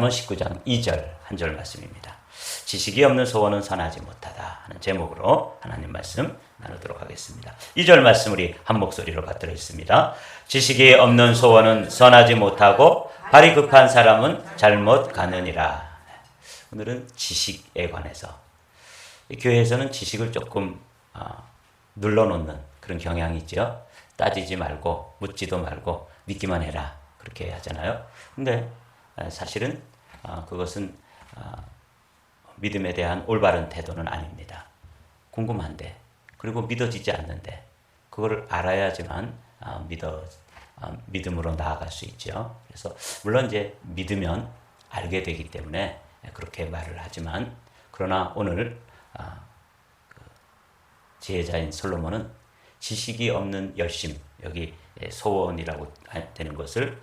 잠언 19장 2절 한 절 말씀입니다. 지식이 없는 소원은 선하지 못하다 하는 제목으로 하나님 말씀 나누도록 하겠습니다. 2절 말씀 우리 한 목소리로 받들어 있습니다. 지식이 없는 소원은 선하지 못하고 발이 급한 사람은 잘못 가느니라. 오늘은 지식에 관해서, 교회에서는 지식을 조금 눌러놓는 그런 경향이 있죠. 따지지 말고 묻지도 말고 믿기만 해라, 그렇게 하잖아요. 근데 사실은 그것은 믿음에 대한 올바른 태도는 아닙니다. 궁금한데, 그리고 믿어지지 않는데 그걸 알아야지만 믿음으로 나아갈 수 있죠. 그래서 물론 이제 믿으면 알게 되기 때문에 그렇게 말을 하지만, 그러나 오늘 지혜자인 솔로몬은 지식이 없는 열심, 여기 소원이라고 되는 것을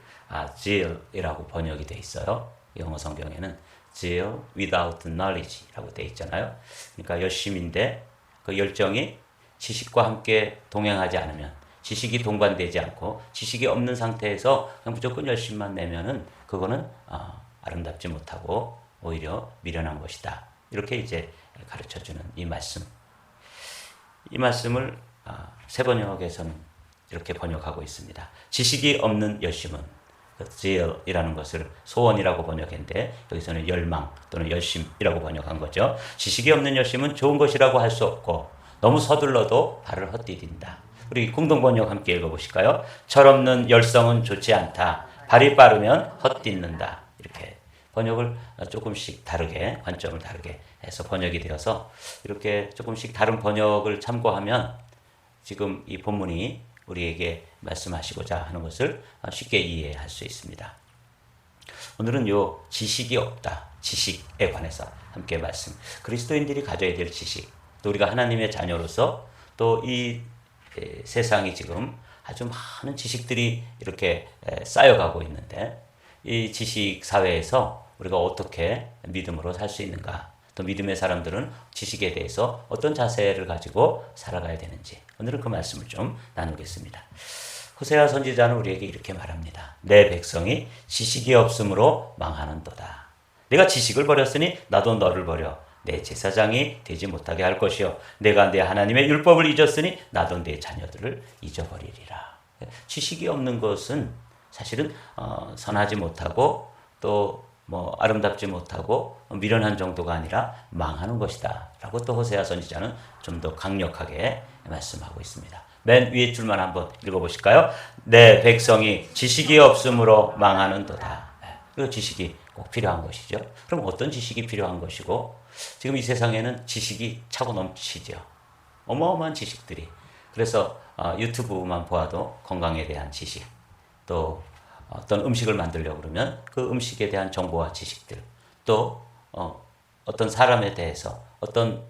zeal이라고 번역이 되어 있어요. 영어 성경에는 zeal without knowledge라고 되어 있잖아요. 그러니까 열심인데 그 열정이 지식과 함께 동행하지 않으면, 지식이 동반되지 않고 지식이 없는 상태에서 그냥 무조건 열심만 내면은 그거는 아름답지 못하고 오히려 미련한 것이다. 이렇게 이제 가르쳐주는 이 말씀. 이 말씀을 새 번역에서는 이렇게 번역하고 있습니다. 지식이 없는 열심은, zeal이라는 것을 소원이라고 번역했는데 여기서는 열망 또는 열심이라고 번역한 거죠. 지식이 없는 열심은 좋은 것이라고 할 수 없고 너무 서둘러도 발을 헛디딘다. 우리 공동 번역 함께 읽어보실까요? 철없는 열성은 좋지 않다. 발이 빠르면 헛딛는다. 이렇게 번역을 조금씩 다르게, 관점을 다르게 해서 번역이 되어서 이렇게 조금씩 다른 번역을 참고하면 지금 이 본문이 우리에게 말씀하시고자 하는 것을 쉽게 이해할 수 있습니다. 오늘은 요 지식이 없다, 지식에 관해서 함께 말씀. 그리스도인들이 가져야 될 지식, 또 우리가 하나님의 자녀로서 또 이 세상이 지금 아주 많은 지식들이 이렇게 쌓여가고 있는데, 이 지식 사회에서 우리가 어떻게 믿음으로 살 수 있는가, 또 믿음의 사람들은 지식에 대해서 어떤 자세를 가지고 살아가야 되는지, 오늘은 그 말씀을 좀 나누겠습니다. 호세아 선지자는 우리에게 이렇게 말합니다. 내 백성이 지식이 없으므로 망하는도다. 내가 지식을 버렸으니 나도 너를 버려 내 제사장이 되지 못하게 할 것이요, 내가 내 하나님의 율법을 잊었으니 나도 내 자녀들을 잊어버리리라. 지식이 없는 것은 사실은 선하지 못하고 또 아름답지 못하고 미련한 정도가 아니라 망하는 것이다 라고 또 호세아 선지자는 좀 더 강력하게 말씀하고 있습니다. 맨 위에 줄만 한번 읽어보실까요? 내 백성이 지식이 없으므로 망하는도다. 이 지식이 꼭 필요한 것이죠. 그럼 어떤 지식이 필요한 것이고, 지금 이 세상에는 지식이 차고 넘치죠. 어마어마한 지식들이. 그래서 유튜브만 보아도 건강에 대한 지식, 또 어떤 음식을 만들려고 그러면 그 음식에 대한 정보와 지식들, 또 어떤 사람에 대해서, 어떤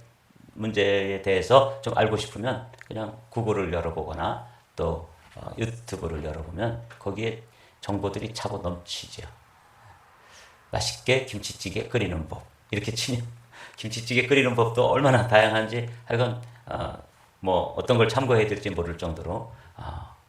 문제에 대해서 좀 알고 싶으면 그냥 구글을 열어보거나 또 유튜브를 열어보면 거기에 정보들이 차고 넘치죠. 맛있게 김치찌개 끓이는 법, 이렇게 치면 김치찌개 끓이는 법도 얼마나 다양한지, 하여간 어떤 걸 참고해야 될지 모를 정도로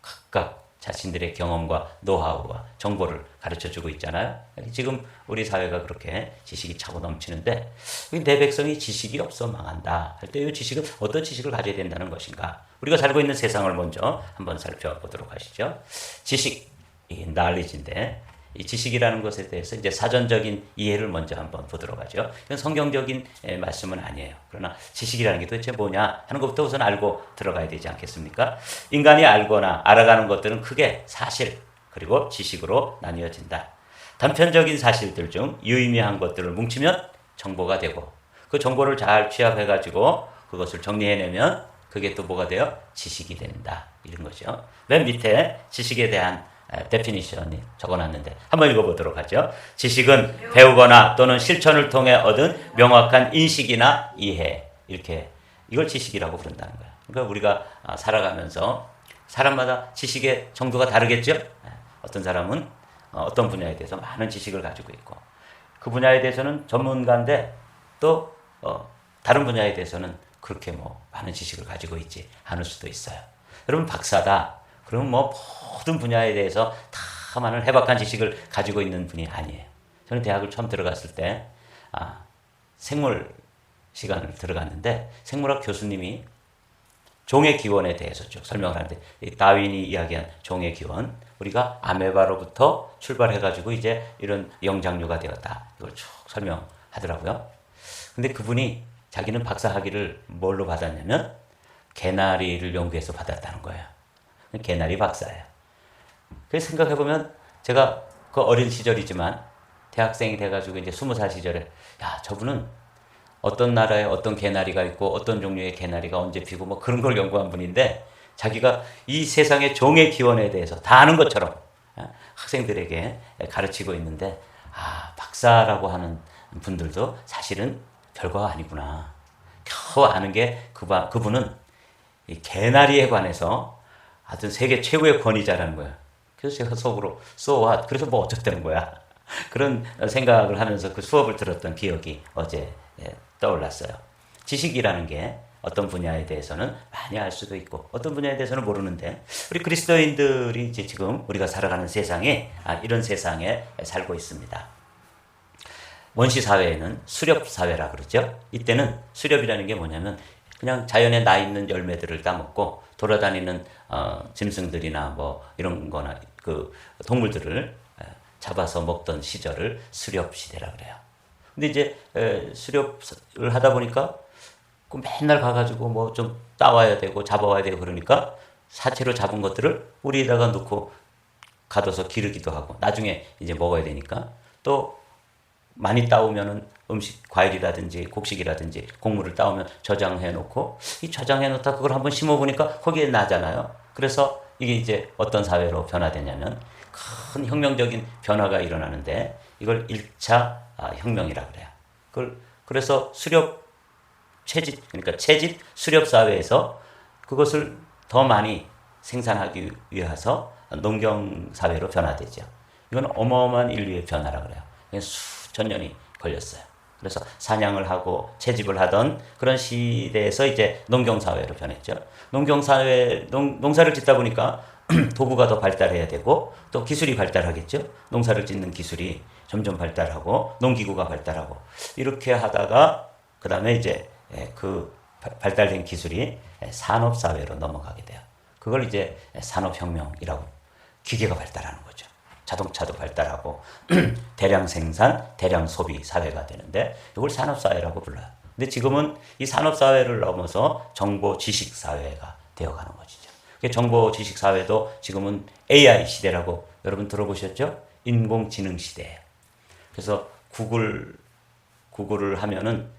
각각 자신들의 경험과 노하우와 정보를 가르쳐주고 있잖아요. 지금 우리 사회가 그렇게 지식이 차고 넘치는데, 내 백성이 지식이 없어 망한다 할 때 이 지식은 어떤 지식을 가져야 된다는 것인가? 우리가 살고 있는 세상을 먼저 한번 살펴보도록 하시죠. 지식, 이 knowledge인데, 이 지식이라는 것에 대해서 이제 사전적인 이해를 먼저 한번 보도록 하죠. 이건 성경적인 말씀은 아니에요. 그러나 지식이라는 게 도대체 뭐냐 하는 것부터 우선 알고 들어가야 되지 않겠습니까? 인간이 알거나 알아가는 것들은 크게 사실, 그리고 지식으로 나뉘어진다. 단편적인 사실들 중 유의미한 것들을 뭉치면 정보가 되고, 그 정보를 잘 취합해가지고 그것을 정리해내면 그게 또 뭐가 돼요? 지식이 된다. 이런 거죠. 맨 밑에 지식에 대한 데피니션이 적어놨는데 한번 읽어보도록 하죠. 지식은 배우거나 또는 실천을 통해 얻은 명확한 인식이나 이해, 이렇게, 이걸 지식이라고 부른다는 거예요. 그러니까 우리가 살아가면서 사람마다 지식의 정도가 다르겠죠. 어떤 사람은 어떤 분야에 대해서 많은 지식을 가지고 있고, 그 분야에 대해서는 전문가인데 또 다른 분야에 대해서는 그렇게 많은 지식을 가지고 있지 않을 수도 있어요. 여러분 박사다, 그러면 모든 분야에 대해서 다 많은 해박한 지식을 가지고 있는 분이 아니에요. 저는 대학을 처음 들어갔을 때 생물 시간을 들어갔는데 생물학 교수님이 종의 기원에 대해서 쭉 설명을 하는데 이 다윈이 이야기한 종의 기원, 우리가 아메바로부터 출발해가지고 이제 이런 영장류가 되었다, 이걸 쭉 설명하더라고요. 근데 그분이 자기는 박사학위를 뭘로 받았냐면 개나리를 연구해서 받았다는 거예요. 개나리 박사예요. 그래서 생각해보면 제가 그 어린 시절이지만 대학생이 돼가지고 이제 20살 시절에 야, 저분은 어떤 나라에 어떤 개나리가 있고 어떤 종류의 개나리가 언제 피고 뭐 그런 걸 연구한 분인데 자기가 이 세상의 종의 기원에 대해서 다 아는 것처럼 학생들에게 가르치고 있는데 박사라고 하는 분들도 사실은 별거 아니구나. 겨우 아는 게 그분은 이 개나리에 관해서 하여튼 세계 최고의 권위자라는 거야. 그래서 제가 속으로 so what? 그래서 뭐 어쩌다는 거야. 그런 생각을 하면서 그 수업을 들었던 기억이 어제 떠올랐어요. 지식이라는 게 어떤 분야에 대해서는 많이 알 수도 있고 어떤 분야에 대해서는 모르는데 우리 그리스도인들이 이제 지금 우리가 살아가는 세상에 이런 세상에 살고 있습니다. 원시 사회에는 수렵 사회라 그러죠. 이때는 수렵이라는 게 뭐냐면 그냥 자연에 나 있는 열매들을 따먹고 돌아다니는 짐승들이나 뭐 이런 거나 그 동물들을 잡아서 먹던 시절을 수렵 시대라 그래요. 근데 이제 수렵을 하다 보니까 그 맨날 가가지고 뭐 좀 따와야 되고 잡아와야 되고 그러니까 사체로 잡은 것들을 우리에다가 넣고 가둬서 기르기도 하고 나중에 이제 먹어야 되니까 또 많이 따오면은 음식, 과일이라든지 곡식이라든지 곡물을 따오면 저장해 놓고 이 저장해 놓다 그걸 한번 심어보니까 거기에 나잖아요. 그래서 이게 이제 어떤 사회로 변화되냐면 큰 혁명적인 변화가 일어나는데 이걸 1차 혁명이라 그래요. 그래서 그러니까 채집 수렵 사회에서 그것을 더 많이 생산하기 위해서 농경 사회로 변화되죠. 이건 어마어마한 인류의 변화라 그래요. 수천 년이 걸렸어요. 그래서 사냥을 하고 채집을 하던 그런 시대에서 이제 농경 사회로 변했죠. 농경 사회 농사를 짓다 보니까 도구가 더 발달해야 되고 또 기술이 발달하겠죠. 농사를 짓는 기술이 점점 발달하고 농기구가 발달하고 이렇게 하다가 그 다음에 이제 그 발달된 기술이 산업사회로 넘어가게 돼요. 그걸 이제 산업혁명이라고 기계가 발달하는 거죠. 자동차도 발달하고 대량 생산, 대량 소비 사회가 되는데 이걸 산업사회라고 불러요. 근데 지금은 이 산업사회를 넘어서 정보 지식 사회가 되어가는 것이죠. 정보 지식 사회도 지금은 AI 시대라고 여러분 들어보셨죠? 인공지능 시대예요. 그래서 구글을 하면은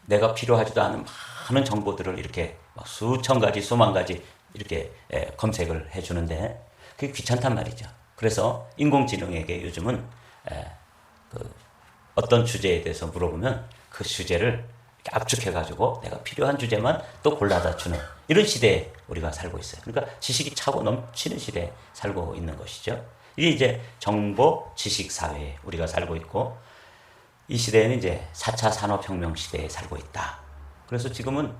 내가 필요하지도 않은 많은 정보들을 이렇게 수천 가지, 수만 가지 이렇게 검색을 해주는데 그게 귀찮단 말이죠. 그래서 인공지능에게 요즘은 어떤 주제에 대해서 물어보면 그 주제를 압축해가지고 내가 필요한 주제만 또 골라다 주는 이런 시대에 우리가 살고 있어요. 그러니까 지식이 차고 넘치는 시대에 살고 있는 것이죠. 이게 이제 정보 지식 사회에 우리가 살고 있고 이 시대에는 이제 4차 산업혁명 시대에 살고 있다. 그래서 지금은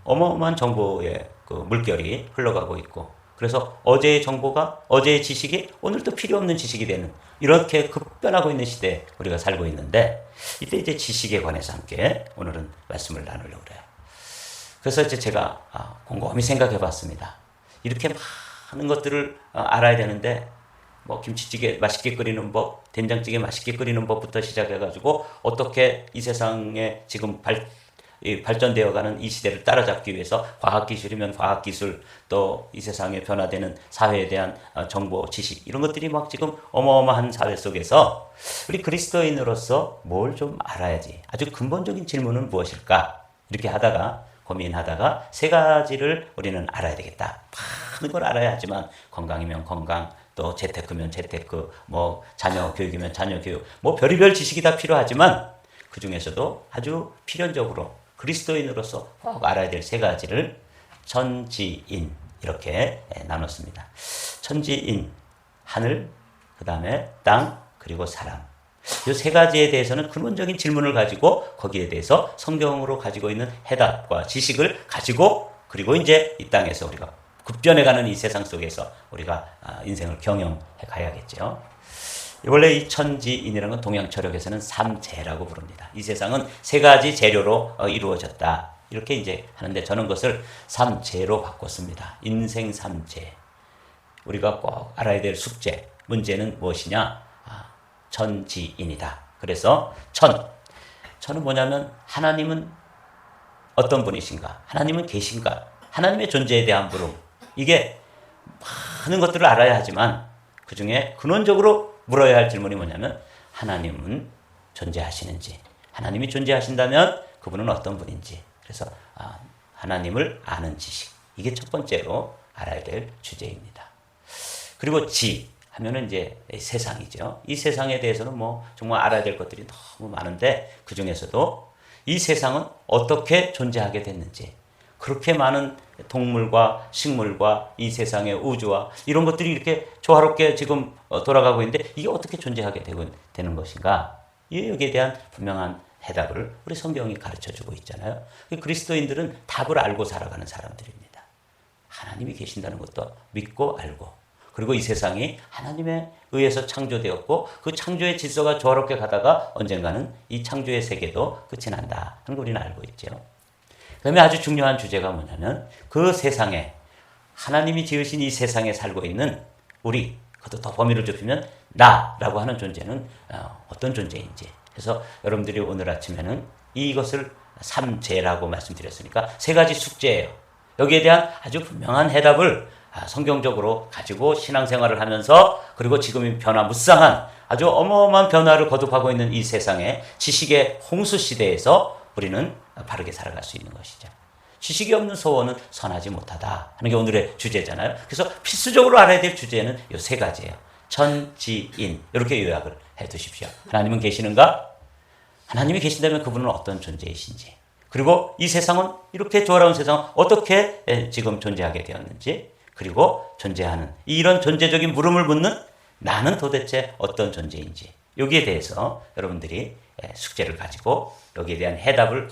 어마어마한 정보의 그 물결이 흘러가고 있고 그래서 어제의 정보가 어제의 지식이 오늘 또 필요 없는 지식이 되는 이렇게 급변하고 있는 시대에 우리가 살고 있는데 이때 이제 지식에 관해서 함께 오늘은 말씀을 나누려고 그래요. 그래서 이제 제가 곰곰이 생각해 봤습니다. 이렇게 많은 것들을 알아야 되는데 뭐 김치찌개 맛있게 끓이는 법, 된장찌개 맛있게 끓이는 법부터 시작해가지고 어떻게 이 세상에 지금 발전되어가는 이 시대를 따라잡기 위해서 과학기술이면 과학기술 또 이 세상에 변화되는 사회에 대한 정보, 지식 이런 것들이 막 지금 어마어마한 사회 속에서 우리 그리스도인으로서 뭘 좀 알아야지. 아주 근본적인 질문은 무엇일까? 이렇게 하다가 고민하다가 세 가지를 우리는 알아야 되겠다. 많은 걸 알아야 하지만 건강이면 건강, 또 재테크면 재테크, 뭐 자녀 교육이면 자녀 교육, 뭐 별의별 지식이 다 필요하지만 그 중에서도 아주 필연적으로 그리스도인으로서 꼭 알아야 될 세 가지를 천지인 이렇게 나눴습니다. 천지인, 하늘, 그 다음에 땅, 그리고 사람. 이 세 가지에 대해서는 근본적인 질문을 가지고 거기에 대해서 성경으로 가지고 있는 해답과 지식을 가지고 그리고 이제 이 땅에서 우리가 급변해가는 이 세상 속에서 우리가 인생을 경영해 가야겠죠. 원래 이 천지인이라는 건 동양철학에서는 삼재라고 부릅니다. 이 세상은 세 가지 재료로 이루어졌다. 이렇게 이제 하는데 저는 그것을 삼재로 바꿨습니다. 인생 삼재. 우리가 꼭 알아야 될 숙제, 문제는 무엇이냐? 천지인이다. 그래서 천은 뭐냐면 하나님은 어떤 분이신가? 하나님은 계신가? 하나님의 존재에 대한 물음. 이게 많은 것들을 알아야 하지만 그 중에 근원적으로 물어야 할 질문이 뭐냐면 하나님은 존재하시는지, 하나님이 존재하신다면 그분은 어떤 분인지. 그래서 하나님을 아는 지식. 이게 첫 번째로 알아야 될 주제입니다. 그리고 지 하면은 이제 세상이죠. 이 세상에 대해서는 뭐 정말 알아야 될 것들이 너무 많은데 그 중에서도 이 세상은 어떻게 존재하게 됐는지, 그렇게 많은 동물과 식물과 이 세상의 우주와 이런 것들이 이렇게 조화롭게 지금 돌아가고 있는데 이게 어떻게 존재하게 되는 것인가? 여기에 대한 분명한 해답을 우리 성경이 가르쳐주고 있잖아요. 그리스도인들은 답을 알고 살아가는 사람들입니다. 하나님이 계신다는 것도 믿고 알고, 그리고 이 세상이 하나님에 의해서 창조되었고 그 창조의 질서가 조화롭게 가다가 언젠가는 이 창조의 세계도 끝이 난다 하는 걸 우리는 알고 있죠. 그 다음에 아주 중요한 주제가 뭐냐면 그 세상에, 하나님이 지으신 이 세상에 살고 있는 우리, 그것도 더 범위를 좁히면 나라고 하는 존재는 어떤 존재인지. 그래서 여러분들이 오늘 아침에는 이것을 삼재라고 말씀드렸으니까 세 가지 숙제예요. 여기에 대한 아주 분명한 해답을 성경적으로 가지고 신앙생활을 하면서, 그리고 지금 변화무쌍한 아주 어마어마한 변화를 거듭하고 있는 이 세상의 지식의 홍수 시대에서 우리는 바르게 살아갈 수 있는 것이죠. 지식이 없는 소원은 선하지 못하다 하는 게 오늘의 주제잖아요. 그래서 필수적으로 알아야 될 주제는 이 세 가지예요. 천지인, 이렇게 요약을 해 두십시오. 하나님은 계시는가? 하나님이 계신다면 그분은 어떤 존재이신지, 그리고 이 세상은, 이렇게 조화로운 세상은 어떻게 지금 존재하게 되었는지, 그리고 존재하는 이런 존재적인 물음을 묻는 나는 도대체 어떤 존재인지, 여기에 대해서 여러분들이 숙제를 가지고 여기에 대한 해답을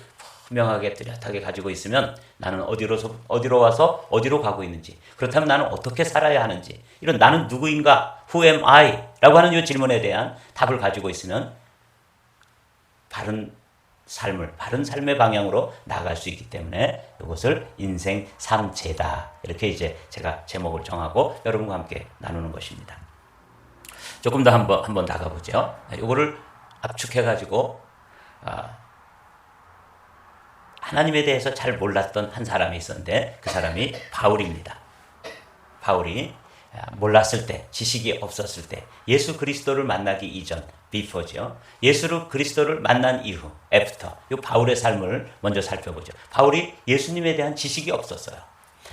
분명하게 뚜렷하게 가지고 있으면 나는 어디로 와서 어디로 가고 있는지, 그렇다면 나는 어떻게 살아야 하는지, 이런 나는 누구인가, who am I? 라고 하는 이 질문에 대한 답을 가지고 있으면 바른 삶의 방향으로 나아갈 수 있기 때문에 이것을 인생 삼재다, 이렇게 이제 제가 제목을 정하고 여러분과 함께 나누는 것입니다. 조금 더 한번 나가보죠. 이거를 압축해가지고 하나님에 대해서 잘 몰랐던 한 사람이 있었는데 그 사람이 바울입니다. 바울이 몰랐을 때, 지식이 없었을 때, 예수 그리스도를 만나기 이전, before죠. 예수 그리스도를 만난 이후, after. 이 바울의 삶을 먼저 살펴보죠. 바울이 예수님에 대한 지식이 없었어요.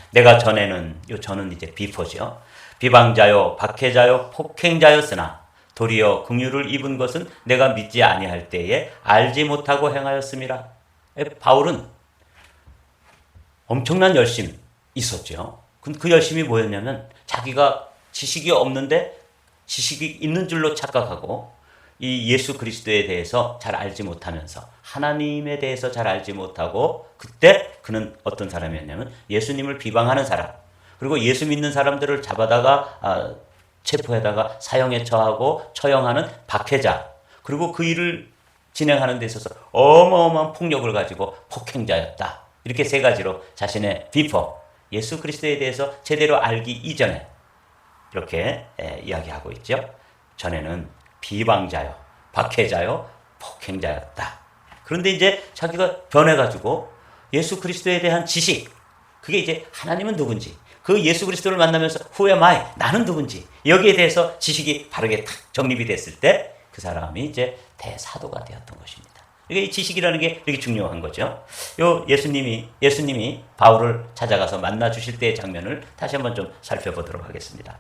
내가 전에는, 저는 이제 before죠. 비방자요, 박해자요, 폭행자였으나 도리어 긍휼을 입은 것은 내가 믿지 아니할 때에 알지 못하고 행하였음이라. 바울은 엄청난 열심이 있었죠. 그 열심이 뭐였냐면 자기가 지식이 없는데 지식이 있는 줄로 착각하고 이 예수 그리스도에 대해서 잘 알지 못하면서 하나님에 대해서 잘 알지 못하고, 그때 그는 어떤 사람이었냐면 예수님을 비방하는 사람, 그리고 예수 믿는 사람들을 잡아다가 체포해다가 사형에 처하고 처형하는 박해자, 그리고 그 일을 진행하는 데 있어서 어마어마한 폭력을 가지고 폭행자였다. 이렇게 세 가지로 자신의 before, 예수 그리스도에 대해서 제대로 알기 이전에 이렇게 이야기하고 있죠. 전에는 비방자요, 박해자요, 폭행자였다. 그런데 이제 자기가 변해가지고 예수 그리스도에 대한 지식, 그게 이제 하나님은 누군지, 그 예수 그리스도를 만나면서 who am I? 나는 누군지, 여기에 대해서 지식이 바르게 탁 정립이 됐을 때 그 사람이 이제 대사도가 되었던 것입니다. 이게 이 지식이라는 게 이렇게 중요한 거죠. 예수님이 바울을 찾아가서 만나 주실 때의 장면을 다시 한번 좀 살펴보도록 하겠습니다.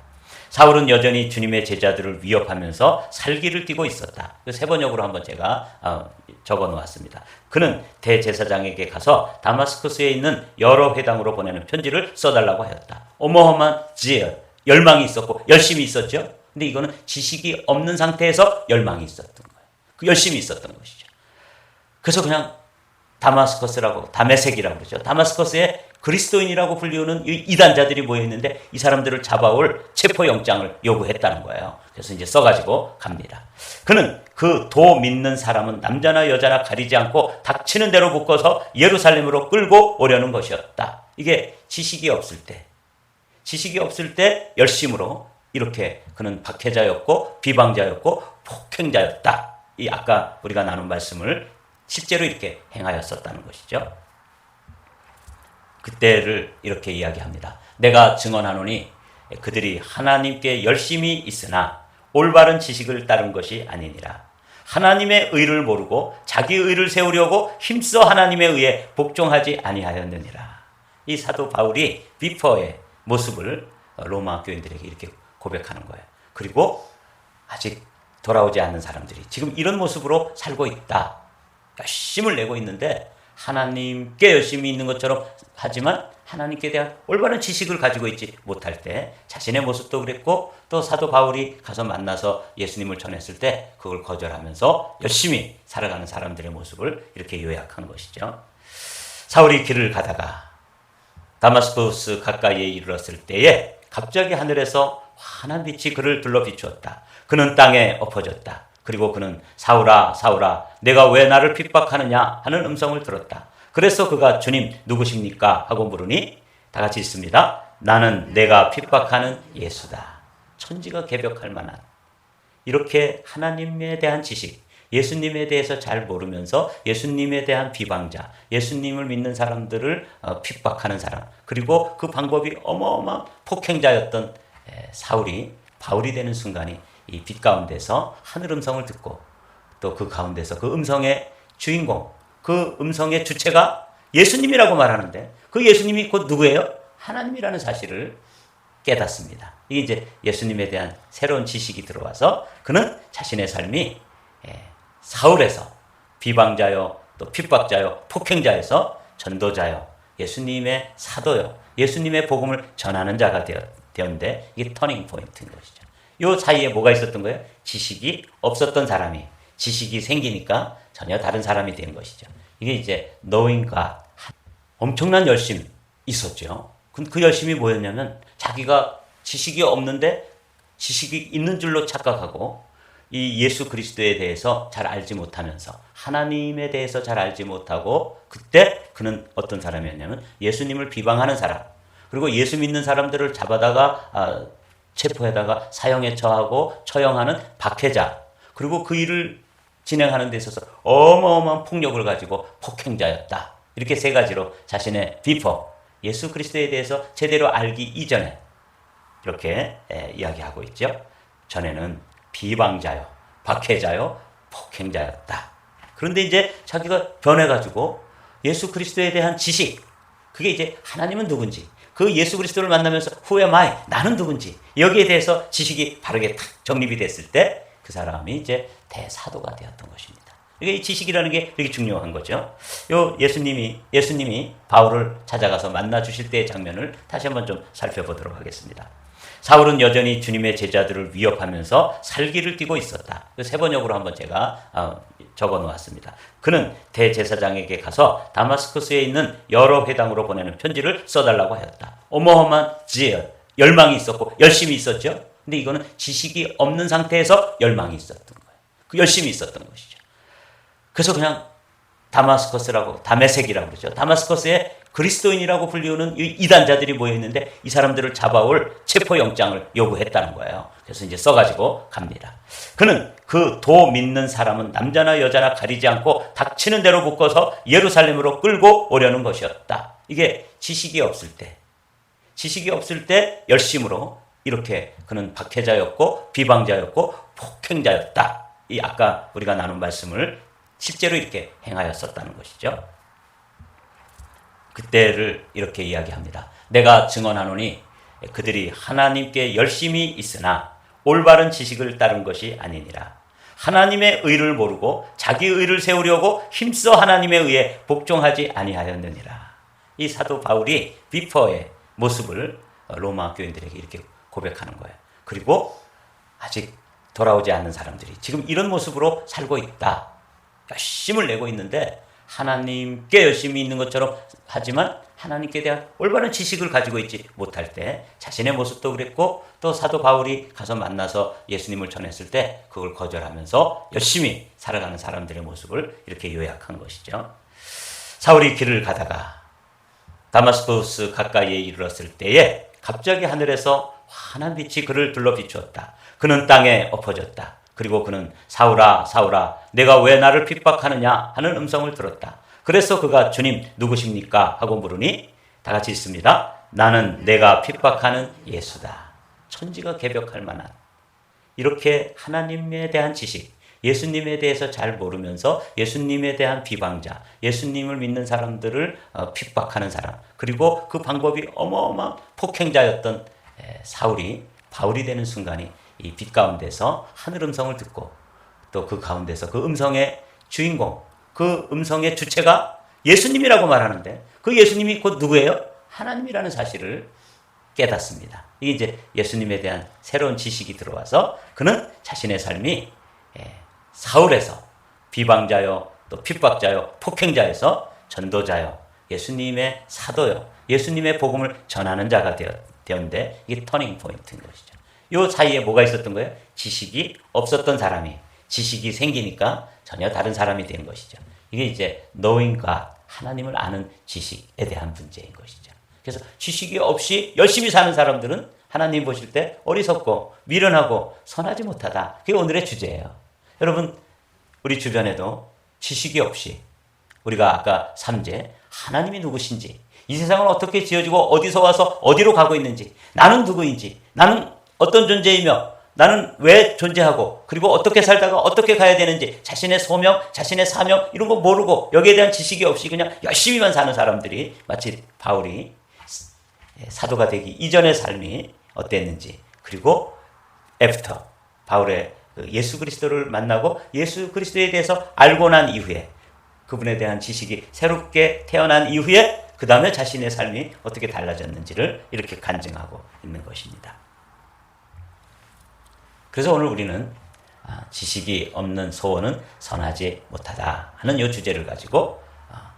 사울은 여전히 주님의 제자들을 위협하면서 살기를 띠고 있었다. 세 번역으로 한번 제가 적어 놓았습니다. 그는 대제사장에게 가서 다마스커스에 있는 여러 회당으로 보내는 편지를 써달라고 하였다. 어마어마한 열망이 있었고 열심이 있었죠. 근데 이거는 지식이 없는 상태에서 열망이 있었던 거예요. 그 열심이 있었던 것이죠. 그래서 그냥 다메섹이라고 그러죠. 다마스커스에 그리스도인이라고 불리우는 이 이단자들이 모여 있는데 이 사람들을 잡아올 체포영장을 요구했다는 거예요. 그래서 이제 써가지고 갑니다. 그는 그 도 믿는 사람은 남자나 여자나 가리지 않고 닥치는 대로 묶어서 예루살렘으로 끌고 오려는 것이었다. 이게 지식이 없을 때 열심으로 이렇게 그는 박해자였고 비방자였고 폭행자였다. 이 아까 우리가 나눈 말씀을 실제로 이렇게 행하였었다는 것이죠. 그때를 이렇게 이야기합니다. 내가 증언하노니 그들이 하나님께 열심히 있으나 올바른 지식을 따른 것이 아니니라. 하나님의 의를 모르고 자기 의를 세우려고 힘써 하나님에 의해 복종하지 아니하였느니라. 이 사도 바울이 비퍼의 모습을 로마 교인들에게 이렇게 고백하는 거예요. 그리고 아직 돌아오지 않는 사람들이 지금 이런 모습으로 살고 있다. 열심을 내고 있는데 하나님께 열심히 있는 것처럼 하지만 하나님께 대한 올바른 지식을 가지고 있지 못할 때 자신의 모습도 그랬고 또 사도 바울이 가서 만나서 예수님을 전했을 때 그걸 거절하면서 열심히 살아가는 사람들의 모습을 이렇게 요약한 것이죠. 사울이 길을 가다가 다마스쿠스 가까이에 이르렀을 때에 갑자기 하늘에서 환한 빛이 그를 둘러 비추었다. 그는 땅에 엎어졌다. 그리고 그는 사울아 사울아 내가 왜 나를 핍박하느냐 하는 음성을 들었다. 그래서 그가 주님 누구십니까? 하고 물으니 다 같이 읽습니다. 나는 내가 핍박하는 예수다. 천지가 개벽할 만한 이렇게 하나님에 대한 지식, 예수님에 대해서 잘 모르면서 예수님에 대한 비방자, 예수님을 믿는 사람들을 핍박하는 사람, 그리고 그 방법이 어마어마한 폭행자였던 사울이 바울이 되는 순간이 이 빛 가운데서 하늘 음성을 듣고 또 그 가운데서 그 음성의 주인공, 그 음성의 주체가 예수님이라고 말하는데 그 예수님이 곧 누구예요? 하나님이라는 사실을 깨닫습니다. 이게 이제 예수님에 대한 새로운 지식이 들어와서 그는 자신의 삶이 사울에서 비방자요, 또 핍박자요, 폭행자에서 전도자요, 예수님의 사도요, 예수님의 복음을 전하는 자가 되었는데 이게 터닝 포인트인 것이죠. 요 사이에 뭐가 있었던 거예요? 지식이 없었던 사람이 지식이 생기니까 전혀 다른 사람이 된 것이죠. 이게 이제 knowing God. 엄청난 열심 있었죠. 그 열심이 뭐였냐면 자기가 지식이 없는데 지식이 있는 줄로 착각하고 이 예수 그리스도에 대해서 잘 알지 못하면서 하나님에 대해서 잘 알지 못하고 그때 그는 어떤 사람이었냐면 예수님을 비방하는 사람, 그리고 예수 믿는 사람들을 잡아다가 체포해다가 사형에 처하고 처형하는 박해자, 그리고 그 일을 진행하는 데 있어서 어마어마한 폭력을 가지고 폭행자였다. 이렇게 세 가지로 자신의 비포, 예수 그리스도에 대해서 제대로 알기 이전에 이렇게 이야기하고 있죠. 전에는 비방자요, 박해자요, 폭행자였다. 그런데 이제 자기가 변해가지고 예수 그리스도에 대한 지식, 그게 이제 하나님은 누군지, 그 예수 그리스도를 만나면서 Who am I? 나는 누군지, 여기에 대해서 지식이 바르게 탁 정립이 됐을 때 그 사람이 이제 대사도가 되었던 것입니다. 이게 이 지식이라는 게 되게 중요한 거죠. 요 예수님이 바울을 찾아가서 만나 주실 때의 장면을 다시 한번 좀 살펴보도록 하겠습니다. 사울은 여전히 주님의 제자들을 위협하면서 살기를 띠고 있었다. 세 번역으로 한번 제가 적어 놓았습니다. 그는 대제사장에게 가서 다마스쿠스에 있는 여러 회당으로 보내는 편지를 써달라고 하였다. 어마어마한 지혜, 열망이 있었고 열심이 있었죠. 근데 이거는 지식이 없는 상태에서 열망이 있었던 거예요. 그 열심이 있었던 것이죠. 그래서 그냥 다메섹이라고 그러죠. 다마스커스에 그리스도인이라고 불리우는 이 이단자들이 모여 있는데 이 사람들을 잡아올 체포영장을 요구했다는 거예요. 그래서 이제 써가지고 갑니다. 그는 그 도 믿는 사람은 남자나 여자나 가리지 않고 닥치는 대로 묶어서 예루살렘으로 끌고 오려는 것이었다. 이게 지식이 없을 때 열심으로 이렇게 그는 박해자였고 비방자였고 폭행자였다. 이 아까 우리가 나눈 말씀을 실제로 이렇게 행하였었다는 것이죠. 그때를 이렇게 이야기합니다. 내가 증언하노니 그들이 하나님께 열심히 있으나 올바른 지식을 따른 것이 아니니라. 하나님의 의를 모르고 자기 의를 세우려고 힘써 하나님에 의해 복종하지 아니하였느니라. 이 사도 바울이 비퍼의 모습을 로마 교인들에게 이렇게 고백하는 거예요. 그리고 아직 돌아오지 않는 사람들이 지금 이런 모습으로 살고 있다. 열심을 내고 있는데 하나님께 열심히 있는 것처럼 하지만 하나님께 대한 올바른 지식을 가지고 있지 못할 때 자신의 모습도 그랬고, 또 사도 바울이 가서 만나서 예수님을 전했을 때 그걸 거절하면서 열심히 살아가는 사람들의 모습을 이렇게 요약한 것이죠. 사울이 길을 가다가 다마스쿠스 가까이에 이르렀을 때에 갑자기 하늘에서 환한 빛이 그를 둘러 비추었다. 그는 땅에 엎어졌다. 그리고 그는 사울아 사울아 내가 왜 나를 핍박하느냐 하는 음성을 들었다. 그래서 그가 주님 누구십니까? 하고 물으니 다 같이 읽습니다. 나는 내가 핍박하는 예수다. 천지가 개벽할 만한 이렇게 하나님에 대한 지식, 예수님에 대해서 잘 모르면서 예수님에 대한 비방자, 예수님을 믿는 사람들을 핍박하는 사람, 그리고 그 방법이 어마어마한 폭행자였던 사울이 바울이 되는 순간이 이 빛 가운데서 하늘 음성을 듣고, 또 그 가운데서 그 음성의 주인공, 그 음성의 주체가 예수님이라고 말하는데 그 예수님이 곧 누구예요? 하나님이라는 사실을 깨닫습니다. 이게 이제 예수님에 대한 새로운 지식이 들어와서 그는 자신의 삶이 사울에서 비방자요, 또 핍박자요, 폭행자에서 전도자요, 예수님의 사도요, 예수님의 복음을 전하는 자가 되었는데 이게 터닝 포인트인 것이죠. 이 사이에 뭐가 있었던 거예요? 지식이 없었던 사람이 지식이 생기니까 전혀 다른 사람이 된 것이죠. 이게 이제 knowing God, 하나님을 아는 지식에 대한 문제인 것이죠. 그래서 지식이 없이 열심히 사는 사람들은 하나님 보실 때 어리석고 미련하고 선하지 못하다. 그게 오늘의 주제예요. 여러분, 우리 주변에도 지식이 없이 우리가 아까 3제 하나님이 누구신지, 이 세상은 어떻게 지어지고 어디서 와서 어디로 가고 있는지, 나는 누구인지, 나는 어떤 존재이며 나는 왜 존재하고 그리고 어떻게 살다가 어떻게 가야 되는지, 자신의 소명, 자신의 사명 이런 거 모르고 여기에 대한 지식이 없이 그냥 열심히만 사는 사람들이 마치 바울이 사도가 되기 이전의 삶이 어땠는지, 그리고 애프터 바울의 예수 그리스도를 만나고 예수 그리스도에 대해서 알고 난 이후에 그분에 대한 지식이 새롭게 태어난 이후에 그 다음에 자신의 삶이 어떻게 달라졌는지를 이렇게 간증하고 있는 것입니다. 그래서 오늘 우리는 지식이 없는 소원은 선하지 못하다 하는 이 주제를 가지고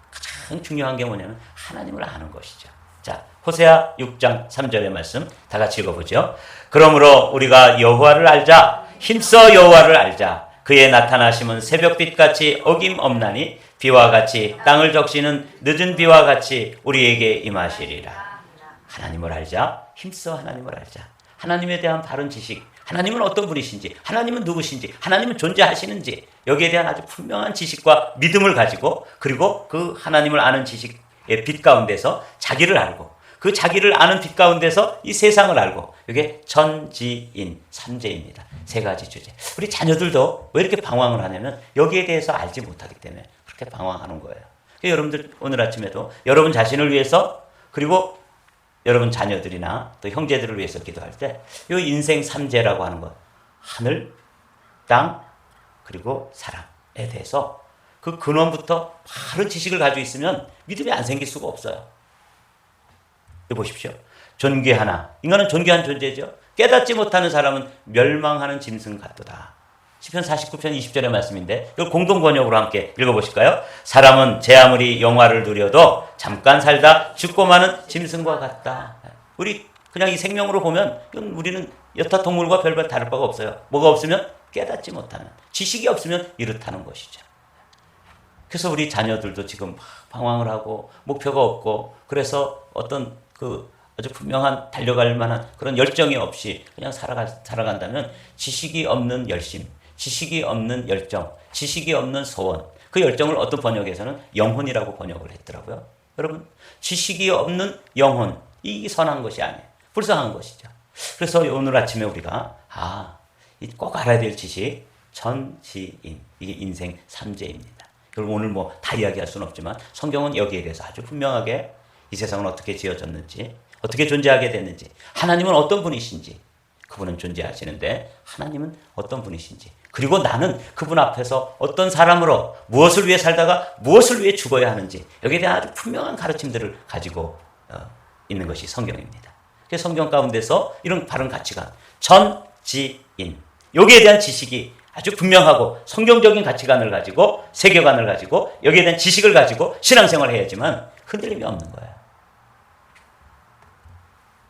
가장 중요한 게 뭐냐면 하나님을 아는 것이죠. 자, 호세아 6장 3절의 말씀 다 같이 읽어보죠. 그러므로 우리가 여호와를 알자, 힘써 여호와를 알자. 그의 나타나심은 새벽빛같이 어김없나니 비와 같이 땅을 적시는 늦은 비와 같이 우리에게 임하시리라. 하나님을 알자, 힘써 하나님을 알자. 하나님에 대한 바른 지식, 하나님은 어떤 분이신지, 하나님은 누구신지, 하나님은 존재하시는지, 여기에 대한 아주 분명한 지식과 믿음을 가지고, 그리고 그 하나님을 아는 지식의 빛 가운데서 자기를 알고, 그 자기를 아는 빛 가운데서 이 세상을 알고, 이게 전지인 3제입니다. 세 가지 주제. 우리 자녀들도 왜 이렇게 방황을 하냐면 여기에 대해서 알지 못하기 때문에 그렇게 방황하는 거예요. 여러분들 오늘 아침에도 여러분 자신을 위해서, 그리고 여러분 자녀들이나 또 형제들을 위해서 기도할 때 이 인생 3제라고 하는 것, 하늘, 땅, 그리고 사랑에 대해서 그 근원부터 바른 지식을 가지고 있으면 믿음이 안 생길 수가 없어요. 여기 보십시오. 존귀하나, 인간은 존귀한 존재죠. 깨닫지 못하는 사람은 멸망하는 짐승 같도다. 시편 49편 20절의 말씀인데 이걸 공동 번역으로 함께 읽어보실까요? 사람은 제 아무리 영화를 누려도 잠깐 살다 죽고 마는 짐승과 같다. 우리 그냥 이 생명으로 보면 우리는 여타 동물과 별반 다를 바가 없어요. 뭐가 없으면 깨닫지 못하는, 지식이 없으면 이렇다는 것이죠. 그래서 우리 자녀들도 지금 방황을 하고 목표가 없고, 그래서 어떤 아주 분명한 달려갈 만한 그런 열정이 없이 그냥 살아간다면 지식이 없는 열심, 지식이 없는 열정, 지식이 없는 소원, 그 열정을 어떤 번역에서는 영혼이라고 번역을 했더라고요. 여러분, 지식이 없는 영혼, 이 선한 것이 아니에요. 불쌍한 것이죠. 그래서 오늘 아침에 우리가 꼭 알아야 될 지식, 전지인, 이게 인생 3제입니다. 그리고 오늘 뭐 다 이야기할 수는 없지만 성경은 여기에 대해서 아주 분명하게 이 세상은 어떻게 지어졌는지, 어떻게 존재하게 됐는지, 하나님은 어떤 분이신지, 그분은 존재하시는데 하나님은 어떤 분이신지, 그리고 나는 그분 앞에서 어떤 사람으로 무엇을 위해 살다가 무엇을 위해 죽어야 하는지, 여기에 대한 아주 분명한 가르침들을 가지고 있는 것이 성경입니다. 그래서 성경 가운데서 이런 바른 가치관, 전지인, 여기에 대한 지식이 아주 분명하고 성경적인 가치관을 가지고 세계관을 가지고 여기에 대한 지식을 가지고 신앙생활을 해야지만 흔들림이 없는 거예요.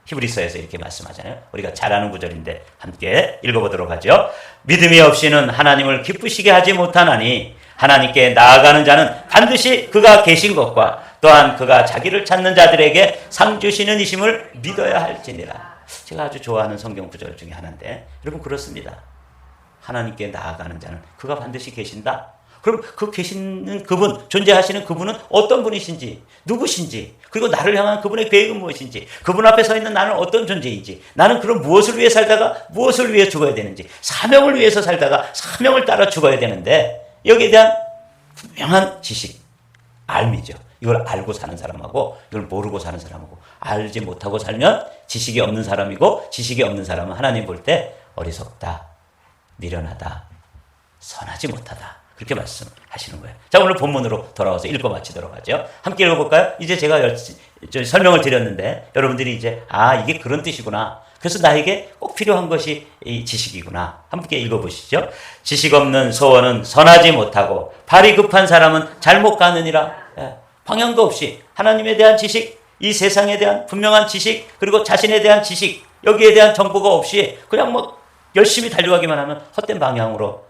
히브리서에서 이렇게 말씀하잖아요. 우리가 잘 아는 구절인데 함께 읽어보도록 하죠. 믿음이 없이는 하나님을 기쁘시게 하지 못하나니 하나님께 나아가는 자는 반드시 그가 계신 것과 또한 그가 자기를 찾는 자들에게 상 주시는 이심을 믿어야 할지니라. 제가 아주 좋아하는 성경 구절 중에 하나인데 여러분 그렇습니다. 하나님께 나아가는 자는 그가 반드시 계신다. 그럼 그 계시는 그분, 존재하시는 그분은 어떤 분이신지, 누구신지, 그리고 나를 향한 그분의 계획은 무엇인지, 그분 앞에 서 있는 나는 어떤 존재인지, 나는 그런 무엇을 위해 살다가 무엇을 위해 죽어야 되는지, 사명을 위해서 살다가 사명을 따라 죽어야 되는데 여기에 대한 분명한 지식, 알미죠. 이걸 알고 사는 사람하고 이걸 모르고 사는 사람하고 알지 못하고 살면 지식이 없는 사람이고 지식이 없는 사람은 하나님 볼 때 어리석다, 미련하다, 선하지 못하다. 그렇게 말씀하시는 거예요. 자, 오늘 본문으로 돌아와서 읽고 마치도록 하죠. 함께 읽어볼까요? 이제 제가 설명을 드렸는데 여러분들이 이제 이게 그런 뜻이구나. 그래서 나에게 꼭 필요한 것이 이 지식이구나. 함께 읽어보시죠. 지식 없는 소원은 선하지 못하고 발이 급한 사람은 잘못 가느니라. 방향도 없이 하나님에 대한 지식, 이 세상에 대한 분명한 지식, 그리고 자신에 대한 지식, 여기에 대한 정보가 없이 그냥 열심히 달려가기만 하면 헛된 방향으로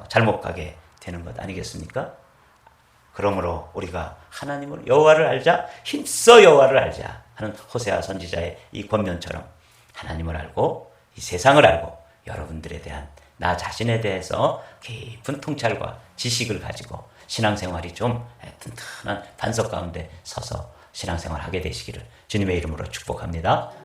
잘못 가게 되는 것 아니겠습니까? 그러므로 우리가 하나님을 여호와를 알자, 힘써 여호와를 알자 하는 호세아 선지자의 이 권면처럼 하나님을 알고 이 세상을 알고 여러분들에 대한 나 자신에 대해서 깊은 통찰과 지식을 가지고 신앙생활이 좀 튼튼한 반석 가운데 서서 신앙생활하게 되시기를 주님의 이름으로 축복합니다.